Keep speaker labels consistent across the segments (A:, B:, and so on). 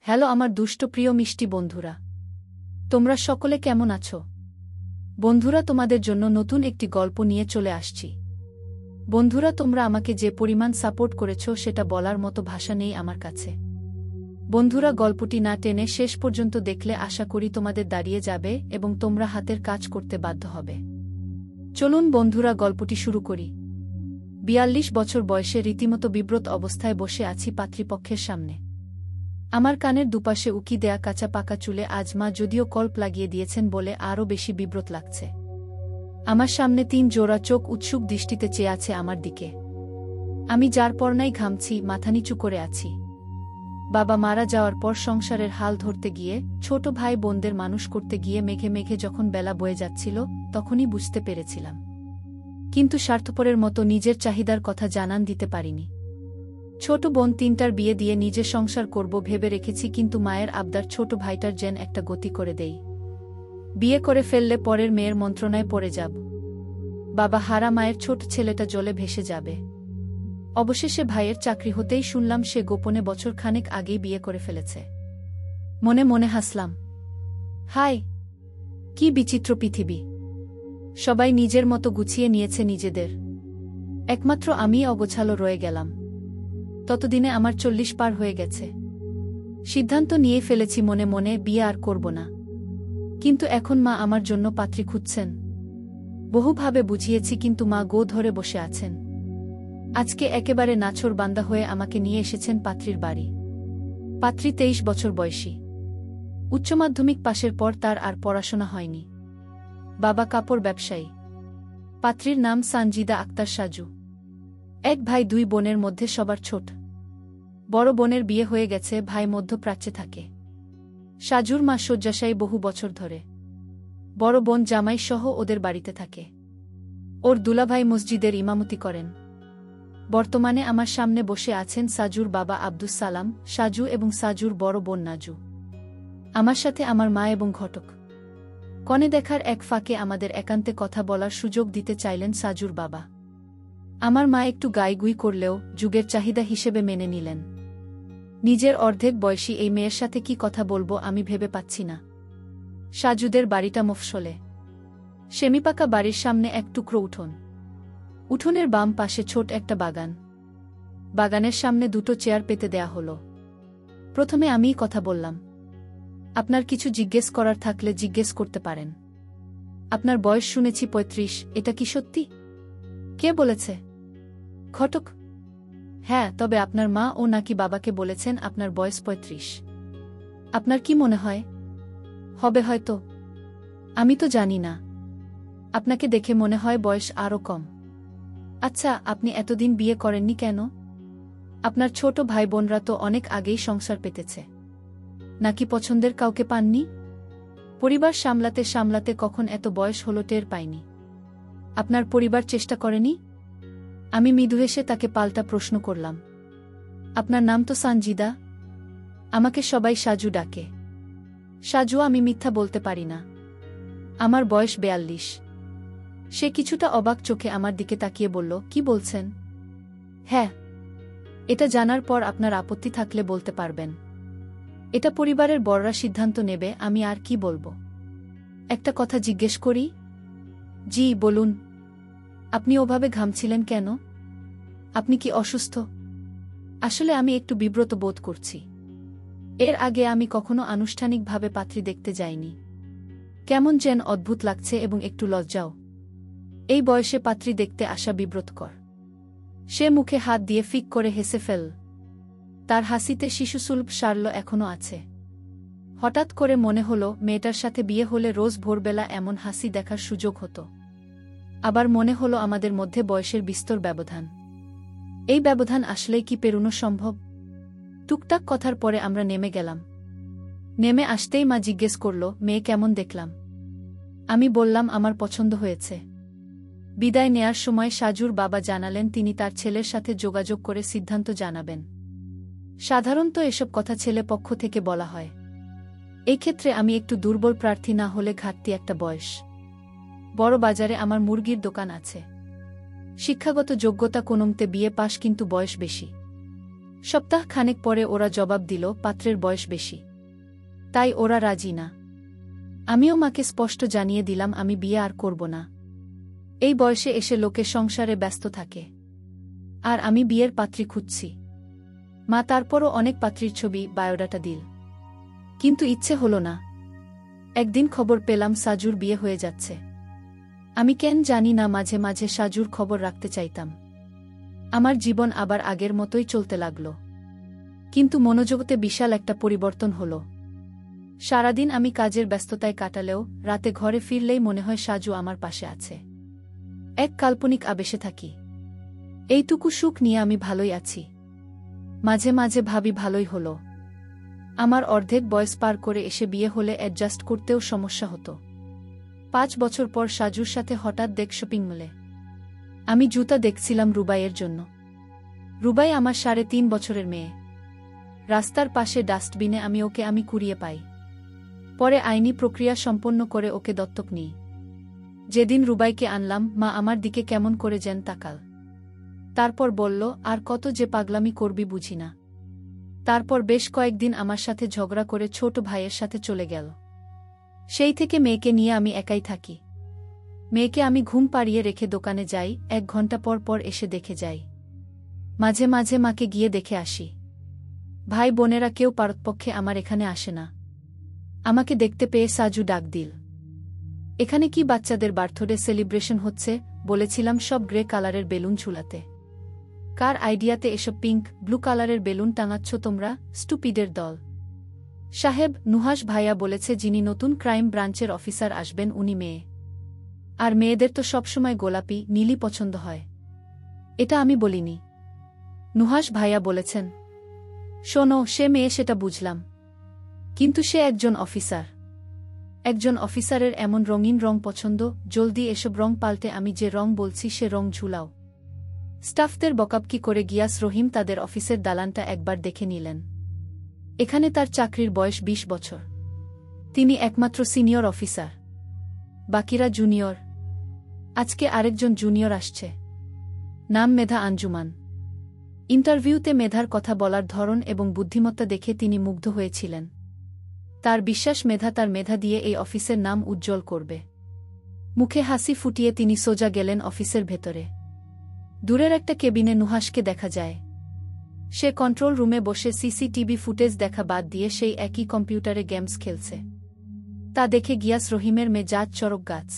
A: Hello আমার দুষ্ট প্রিয় মিষ্টি বন্ধুরা, তোমরা সকলে কেমন আছো? বন্ধুরা, তোমাদের জন্য নতুন একটি গল্প নিয়ে চলে আসছি। বন্ধুরা, তোমরা আমাকে যে পরিমাণ সাপোর্ট করেছো সেটা বলার মতো ভাষা নেই আমার কাছে। বন্ধুরা, গল্পটি না টেনে শেষ পর্যন্ত দেখলে আশা করি তোমাদের দাঁড়িয়ে যাবে এবং তোমরা হাতের কাজ করতে বাধ্য হবে। চলুন বন্ধুরা, গল্পটি শুরু করি। ৪২ বছর বয়সে রীতিমতো বিব্রত অবস্থায় বসে আছি পাত্রীপক্ষের সামনে। আমার কানের দুপাশে উকি দেয়া কাঁচা পাকা চুলে আজ মা যদিও কল্প লাগিয়ে দিয়েছেন বলে আরও বেশি বিব্রত লাগছে। আমার সামনে ৩ জোড়া চোখ উৎসুক দৃষ্টিতে চেয়ে আছে আমার দিকে। আমি যার পরনাই ঘামছি, মাথা নিচু করে আছি। বাবা মারা যাওয়ার পর সংসারের হাল ধরতে গিয়ে, ছোট ভাই বোনদের মানুষ করতে গিয়ে মেঘে মেঘে যখন বেলা বয়ে যাচ্ছিল তখনই বুঝতে পেরেছিলাম, কিন্তু স্বার্থপরের মতো নিজের চাহিদার কথা জানান দিতে পারিনি। ছোট বোন ৩টার বিয়ে দিয়ে নিজে সংসার করব ভেবে রেখেছি, কিন্তু মায়ের আবদার ছোট ভাইটার যেন একটা গতি করে দেই। বিয়ে করে ফেললে পরের মেয়ের মন্ত্রণায় পড়ে যাব। বাবা হারা মায়ের ছোট ছেলেটা জলে ভেসে যাবে। অবশেষে ভাইয়ের চাকরি হতেই শুনলাম সে গোপনে বছরখানেক আগেই বিয়ে করে ফেলেছে। মনে মনে হাসলাম। হায়, কি বিচিত্র পৃথিবী! সবাই নিজের মতো গুছিয়ে নিয়েছে নিজেদের, একমাত্র আমি অগোছালো রয়ে গেলাম। ততদিনে আমার ৪০ পার হয়ে গেছে। সিদ্ধান্ত নিয়ে ফেলেছি মনে মনে বিয়ে আর করব না। কিন্তু এখন মা আমার জন্য পাত্রী খুঁজছেন। বহুভাবে বুঝিয়েছি, কিন্তু মা গো ধরে বসে আছেন। আজকে একেবারে নাছোড়বান্দা হয়ে আমাকে নিয়ে এসেছেন পাত্রীর বাড়ি। পাত্রী ২৩ বছর বয়সী। উচ্চ মাধ্যমিক পাশের পর তার আর পড়াশোনা হয়নি। বাবা কাপড় ব্যবসায়ী। পাত্রীর নাম সানজিদা আক্তার সাজু। ১ ভাই ২ বোনের মধ্যে সবার ছোট। বড় বোনের বিয়ে হয়ে গেছে, ভাই মধ্যপ্রাচ্যে থাকে। সাজুর মা শয্যাশায়ী বহু বছর ধরে। বড় বোন জামাই সহ ওদের বাড়িতে থাকে। ওর দুলাভাই মসজিদের ইমামতি করেন। বর্তমানে আমার সামনে বসে আছেন সাজুর বাবা আব্দুস সালাম, সাজু এবং সাজুর বড় বোন নাজু। আমার সাথে আমার মা এবং ঘটক। কনে দেখার এক ফাঁকে আমাদের একান্তে কথা বলার সুযোগ দিতে চাইলেন সাজুর বাবা। আমার মা একটু গাইগুই করলেও যুগের চাহিদা হিসেবে মেনে নিলেন। নিজের অর্ধেক বয়সী এই মেয়ের সাথে কি কথা বলবো আমি ভেবে পাচ্ছি না। সাজুদের বাড়িটা মফস্বলে। সেমিপাকা বাড়ির সামনে এক টুকরো উঠোন। উঠোনের বাম পাশে ছোট একটা বাগান। বাগানের সামনে 2টো চেয়ার পেতে দেয়া হলো। প্রথমে আমিই কথা বললাম। আপনার কিছু জিজ্ঞেস করার থাকলে জিজ্ঞেস করতে পারেন। আপনার বয়স শুনেছি ৩৫, এটা কি সত্যি? কে বলেছে? ঘটক। হ্যাঁ, তবে আপনার মা ও নাকি বাবাকে বলেছেন আপনার বয়স ৩৫। আপনার কি মনে হয়? হবে হয়তো। আমি তো জানি না। আপনাকে দেখে মনে হয় বয়স আরও কম। আচ্ছা, আপনি এতদিন বিয়ে করেননি কেন? আপনার ছোট ভাই বোনরা তো অনেক আগেই সংসার পেতেছে। নাকি পছন্দের কাউকে পাননি? পরিবার সামলাতে সামলাতে কখন এত বয়স হলো টের পাইনি। আপনার পরিবার চেষ্টা করেনি? আমি মৃদু হেসে তাকে পাল্টা প্রশ্ন করলাম। আপনার নাম তো সানজিদা। আমাকে সবাই সাজু ডাকে। সাজু। আমি মিথ্যা বলতে পারি না। আমার বয়স ৪২। সে কিছুটা অবাক চোখে আমার দিকে তাকিয়ে বলল, কি বলছেন? হ্যাঁ। এটা জানার পর আপনার আপত্তি থাকলে বলতে পারবেন। এটা পরিবারের বড়রা সিদ্ধান্ত নেবে, আমি আর কি বলবো। একটা কথা জিজ্ঞেস করি? জি, বলুন। আপনি ওভাবে ঘামছিলেন কেন? আপনি কি অসুস্থ? আসলে আমি একটু বিব্রত বোধ করছি। এর আগে আমি কখনো আনুষ্ঠানিকভাবে পাত্রী দেখতে যাইনি। কেমন যেন অদ্ভুত লাগছে এবং একটু লজ্জাও। এই বয়সে পাত্রী দেখতে আসা বিব্রতকর। সে মুখে হাত দিয়ে ফিক করে হেসে ফেল। তার হাসিতে শিশুসুলভ সারল্য এখনো আছে। হঠাৎ করে মনে হলো মেয়েটার সাথে বিয়ে হলে রোজ ভোরবেলা এমন হাসি দেখার সুযোগ হতো। আবার মনে হলো আমাদের মধ্যে বয়সের বিস্তর ব্যবধান। এই ব্যবধান আসলেই কি পেরোনো সম্ভব? টুকটাক কথার পরে আমরা নেমে গেলাম। নেমে আসতেই মা জিজ্ঞেস করল, মেয়ে কেমন দেখলাম? আমি বললাম আমার পছন্দ হয়েছে। বিদায় নেয়ার সময় সাজুর বাবা জানালেন তিনি তার ছেলের সাথে যোগাযোগ করে সিদ্ধান্ত জানাবেন। সাধারণত এসব কথা ছেলে পক্ষ থেকে বলা হয়। এই ক্ষেত্রে আমি একটু দুর্বল প্রার্থী, না হলে ঘাটতি একটা বয়স। বড় বাজারে আমার মুরগির দোকান আছে। শিক্ষাগত যোগ্যতা কোনোমতে বিয়ে পাশ, কিন্তু বয়স বেশি। সপ্তাহ খানেক পরে ওরা জবাব দিল পাত্রের বয়স বেশি, তাই ওরা রাজি না। আমিও মাকে স্পষ্ট জানিয়ে দিলাম আমি বিয়ে আর করব না। এই বয়সে এসে লোকে সংসারে ব্যস্ত থাকে, আর আমি বিয়ের পাত্রী খুঁজছি। মা তারপরও অনেক পাত্রীর ছবি বায়োডাটা দিল, কিন্তু ইচ্ছে হলো না। একদিন খবর পেলাম সাজুর বিয়ে হয়ে যাচ্ছে। আমি কেন জানি না মাঝে মাঝে সাজুর খবর রাখতে চাইতাম। আমার জীবন আবার আগের মতোই চলতে লাগল, কিন্তু মনোজগতে বিশাল একটা পরিবর্তন হল। সারাদিন আমি কাজের ব্যস্ততায় কাটালেও রাতে ঘরে ফিরলেই মনে হয় সাজু আমার পাশে আছে। এক কাল্পনিক আবেশে থাকি। এইটুকু সুখ নিয়ে আমি ভালোই আছি। মাঝে মাঝে ভাবি ভালোই হলো, আমার অর্ধেক বয়স পার করে এসে বিয়ে হলে অ্যাডজাস্ট করতেও সমস্যা হতো। 5 বছর পর সাজুর সাথে হঠাৎ দেখ শপিং মলে। আমি জুতা দেখছিলাম রুবাইয়ের জন্য। রুবাই আমার 3.5 বছরের মেয়ে। রাস্তার পাশে ডাস্টবিনে আমি কুড়িয়ে পাই। পরে আইনি প্রক্রিয়া সম্পন্ন করে ওকে দত্তক নিই। যেদিন রুবাইকে আনলাম মা আমার দিকে কেমন করে যেন তাকাল। তারপর বলল, আর কত যে পাগলামি করবি বুঝি না। তারপর বেশ কয়েকদিন আমার সাথে ঝগড়া করে ছোট ভাইয়ের সাথে চলে গেল। সেই থেকে মেয়েকে নিয়ে আমি একাই থাকি। মেয়েকে আমি ঘুম পাড়িয়ে রেখে দোকানে যাই, 1 ঘন্টা পর পর এসে দেখে যাই। মাঝে মাঝে মাকে গিয়ে দেখে আসি। ভাই বোনেরা কেউ পারতপক্ষে আমার এখানে আসে না। আমাকে দেখতে পেয়ে সাজু ডাক দিল। এখানে কি বাচ্চাদের বার্থডে সেলিব্রেশন হচ্ছে? বলেছিলাম সব গ্রে কালারের বেলুন ঝুলাতে। কার আইডিয়াতে এসব পিঙ্ক ব্লু কালারের বেলুন টাঙাচ্ছ তোমরা, স্টুপিডের দল? সাহেব, নুহাশ ভাইয়া বলেছে যিনি নতুন ক্রাইম ব্রাঞ্চের অফিসার আসবেন উনি মেয়ে। আর মেয়েদের তো সবসময় গোলাপি নীলই পছন্দ হয়। এটা আমি বলিনি, নুহাশ ভাইয়া বলেছেন। শোনো, সে মেয়ে সেটা বুঝলাম, কিন্তু সে একজন অফিসার। একজন অফিসারের এমন রঙিন রং পছন্দ, জলদি এসব রং পাল্টে আমি যে রং বলছি সে রং ঝুলাও। স্টাফদের বকাবকি করে গিয়াস রহিম তাদের অফিসের দালানটা একবার দেখে নিলেন। এখানে তার চাকরির বয়স 20 বছর। তিনি একমাত্র সিনিয়র অফিসার, বাকিরা জুনিয়র। আজকে আরেকজন জুনিয়র আসছে, নাম মেধা আঞ্জুমান। ইন্টারভিউতে মেধার কথা বলার ধরন এবং বুদ্ধিমত্তা দেখে তিনি মুগ্ধ হয়েছিলেন। তার বিশ্বাস মেধা তার মেধা দিয়ে এই অফিসের নাম উজ্জ্বল করবে। মুখে হাসি ফুটিয়ে তিনি সোজা গেলেন অফিসের ভেতরে। দূরের একটা কেবিনে নুহাশকে দেখা যায়। সে কন্ট্রোল রুমে বসে সিসিটিভি ফুটেজ দেখা বাদ দিয়ে সেই একই কম্পিউটারে গেমস খেলছে। তা দেখে গিয়াস রহিমের মেজাজ চরক গাছ।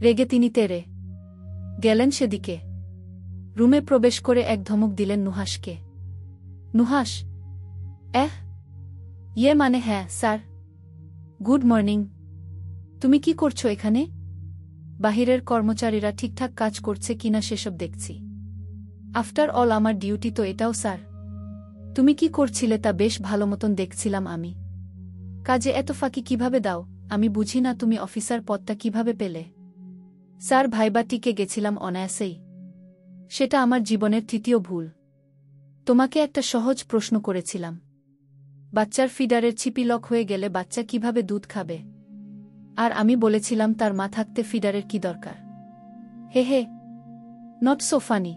A: রেগে তিনি তেড়ে গেলেন সেদিকে। রুমে প্রবেশ করে এক ধমক দিলেন নুহাশকে। নুহাশ, ইয়ে মানে হ্যাঁ স্যার। Good morning. তুমি কি করছো এখানে? বাহিরের কর্মচারীরা ঠিকঠাক কাজ করছে কিনা সেসব দেখছি। আফটার অল আমার ডিউটি তো এটাও স্যার। তুমি কি করছিলে তা বেশ ভালো মতন দেখছিলাম আমি। কাজে এত ফাঁকি কিভাবে দাও আমি বুঝি না। তুমি অফিসার পদটা কিভাবে পেলে? স্যার, ভাইবা টিকে গেছিলাম অনায়াসেই। সেটা আমার জীবনের 3য় ভুল। তোমাকে একটা সহজ প্রশ্ন করেছিলাম, বাচ্চার ফিডারের ছিপি লক হয়ে গেলে বাচ্চা কিভাবে দুধ খাবে? আর আমি বলেছিলাম তার মা থাকতে ফিডারের কি দরকার। হে হে, নট সো ফানি।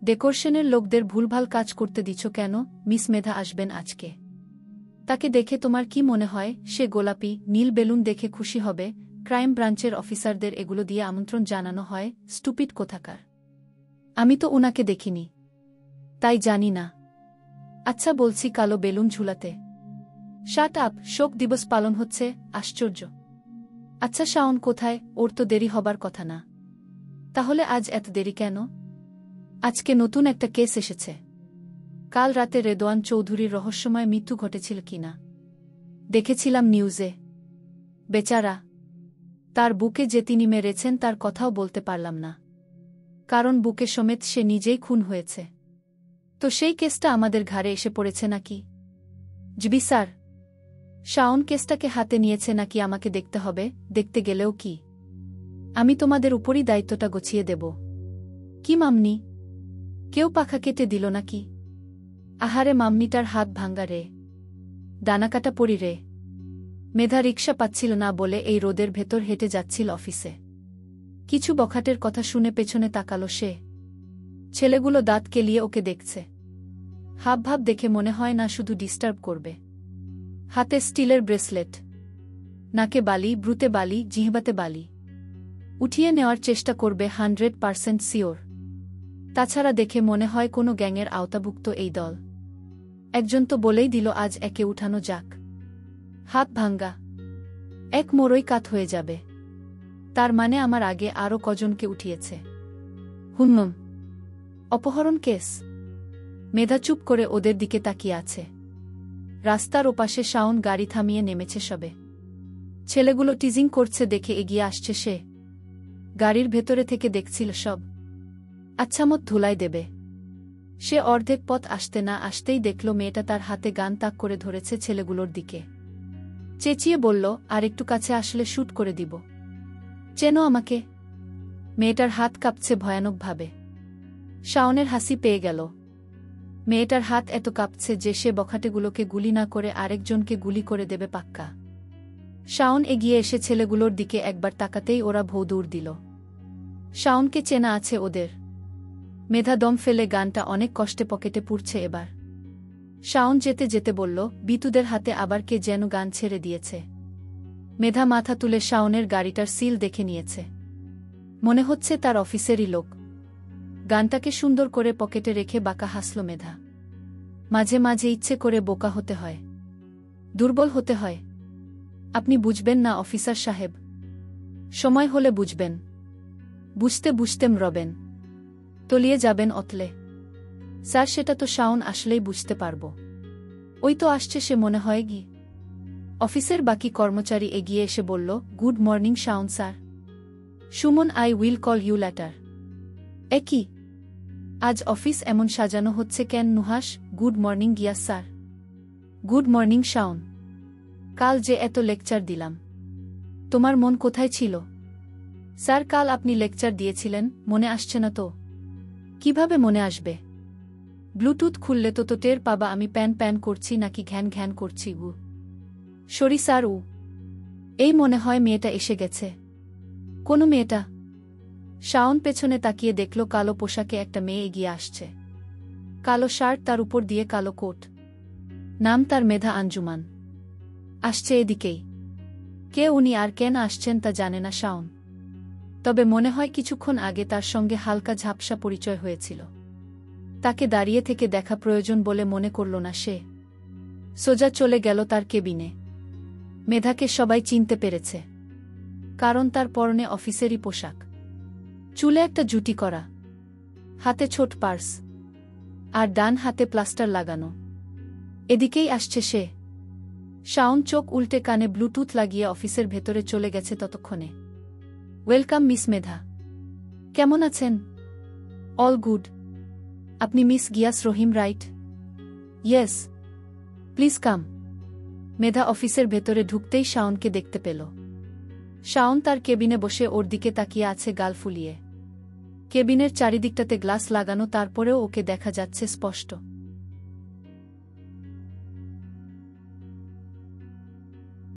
A: ডেকোরেশনের লোকদের ভুলভাল কাজ করতে দিচ্ছ কেন? মিস মেধা আসবেন আজকে। তাকে দেখে তোমার কি মনে হয় সে গোলাপি নীল বেলুন দেখে খুশি হবে? ক্রাইম ব্রাঞ্চের অফিসারদের এগুলো দিয়ে আমন্ত্রণ জানানো হয়, স্টুপিড কোথাকার। আমি তো উনাকে দেখিনি, তাই জানি না। আচ্ছা বলছি কালো বেলুন ঝুলাতে। শাট আপ, শোক দিবস পালন হচ্ছে, আশ্চর্য। আচ্ছা শাওন কোথায়? ওর তো দেরি হবার কথা না। তাহলে আজ এত দেরি কেন? আজকে নতুন একটা কেস এসেছে। কাল রাতে রেদওয়ান চৌধুরীর রহস্যময় মৃত্যু ঘটেছিল কিনা দেখেছিলাম নিউজে। বেচারা, তার বুকে যে তিনি মেরেছেন তার কথাও বলতে পারলাম না, কারণ বুকে সমেত সে নিজেই খুন হয়েছে। তো সেই কেসটা আমাদের ঘাড়ে এসে পড়েছে নাকি? জি স্যার। শাওন কেসটাকে হাতে নিয়েছে নাকি আমাকে দেখতে হবে? দেখতে গেলেও কি আমি তোমাদের উপরই দায়িত্বটা গছিয়ে দেব? কি মামনি, কেউ পাখা কেটে দিল নাকি? আহারে মাম্মিটার হাত ভাঙ্গা রে, ডানাকাটা পড়ি রে। মেধা রিকশা পাচ্ছিল না বলে এই রোদের ভেতর হেঁটে যাচ্ছিল অফিসে। কিছু বখাটের কথা শুনে পেছনে তাকালো সে। ছেলেগুলো দাঁত কেলিয়ে ওকে দেখছে। হাবভাব দেখে মনে হয় না শুধু ডিস্টার্ব করবে। হাতে স্টিলের ব্রেসলেট, নাকে বালি, ব্রুতে বালি, জিহ্বাতে বালি। উঠিয়ে নেওয়ার চেষ্টা করবে 100% শিওর। তাছাড়া দেখে মনে হয় কোনো গ্যাংয়ের আওতাভুক্ত এই দল। একজন তো বলেই দিল আজ একে উঠানো যাক। হাত ভাঙ্গা, এক মোড়ই কাত হয়ে যাবে। তার মানে আমার আগে আরও কজনকে উঠিয়েছে। হুন্নম, অপহরণ কেস। মেধা চুপ করে ওদের দিকে তাকিয়ে আছে। রাস্তার ওপাশে শাওন গাড়ি থামিয়ে নেমেছে সবে। ছেলেগুলো টিজিং করছে দেখে এগিয়ে আসছে সে। গাড়ির ভেতরে থেকে দেখছিল সব। আচ্ছামত ধুলাই দেবে। সে অর্ধেক পথ আসতে না আসতেই দেখল মেয়েটা তার হাতে গান তাক করে ধরেছে ছেলেগুলোর দিকে। চেঁচিয়ে বলল, আর একটু কাছে আসলে শ্যুট করে দিব। চেনো আমাকে? মেয়েটার হাত কাঁপছে ভয়ানকভাবে। শাওনের হাসি পেয়ে গেল। মেয়েটার হাত এত কাঁপছে যে সে বখাটেগুলোকে গুলি না করে আরেকজনকে গুলি করে দেবে পাক্কা। শাওন এগিয়ে এসে ছেলেগুলোর দিকে একবার তাকাতেই ওরা ভৌ দৌড় দিল। শাওনকে চেনা আছে ওদের। মেধা দম ফেলে গানটা অনেক কষ্টে পকেটে পুরছে এবার। শাওন যেতে যেতে বলল, বিতুদের হাতে আবার কে যেন গান ছেড়ে দিয়েছে। মেধা মাথা তুলে শাওনের গাড়িটার সিল দেখে নিয়েছে। মনে হচ্ছে তার অফিসেরই লোক। গানটাকে সুন্দর করে পকেটে রেখে বাঁকা হাসল মেধা। মাঝে মাঝে ইচ্ছে করে বোকা হতে হয়, দুর্বল হতে হয়। আপনি বুঝবেন না অফিসার সাহেব। সময় হলে বুঝবেন। বুঝতে বুঝতে মরবেন, তলিয়ে যাবেন অতলে। স্যার, সেটা তো শাওন আসলেই বুঝতে পারব। ওই তো আসছে সে মনে হয় গি। অফিসের বাকি কর্মচারী এগিয়ে এসে বলল, good morning Shaon sir. Suman, I will call you later. একই, আজ অফিস এমন সাজানো হচ্ছে কেন? Nuhash, good morning Gias sir. Good morning Shaon. কাল যে এত লেকচার দিলাম, তোমার মন কোথায় ছিল? স্যার, কাল আপনি লেকচার দিয়েছিলেন, মনে আসছে না তো? কিভাবে মনে আসবে? ব্লুটুথ খুললে তো টের পাবা আমি প্যান প্যান করছি নাকি ঘ্যান ঘ্যান করছি। Sorry sir. এই মনে হয় মেয়েটা এসে গেছে। কোনো মেয়েটা? শাওন পেছনে তাকিয়ে দেখল কালো পোশাকে একটা মেয়ে এগিয়ে আসছে। কালো শার্ট, তার উপর দিয়ে কালো কোট। নাম তার মেধা আঞ্জুমান। আসছে এদিকেই। কে উনি আর কেন আসছেন তা জানে না শাওন। তবে মনে হয় কিছুক্ষণ আগে তার সঙ্গে হালকা ঝাপসা পরিচয় হয়েছিল। তাকে দাঁড়িয়ে থেকে দেখা প্রয়োজন বলে মনে করল না সে। সোজা চলে গেল তার কেবিনে। মেধাকে সবাই চিনতে পেরেছে, কারণ তার পরনে অফিসেরই পোশাক। চুলে একটা জুটি করা, হাতে ছোট পার্স, আর ডান হাতে প্লাস্টার লাগানো। এদিকেই আসছে সে। শাওন চোখ উল্টে কানে ব্লুটুথ লাগিয়ে অফিসের ভেতরে চলে গেছে ততক্ষণে। Welcome miss Medha. কেমন আছেন? All good. আপনি miss Giyas Rahim, right? Yes, please come. Medha অফিসের ভেতরে ঢুকতেই শাওনকে দেখতে পেল। শাওন তার কেবিনে বসে ওর দিকে তাকিয়ে আছে গাল ফুলিয়ে। কেবিনের চারিদিকটাতে গ্লাস লাগানো, তারপরেও ওকে দেখা যাচ্ছে স্পষ্ট।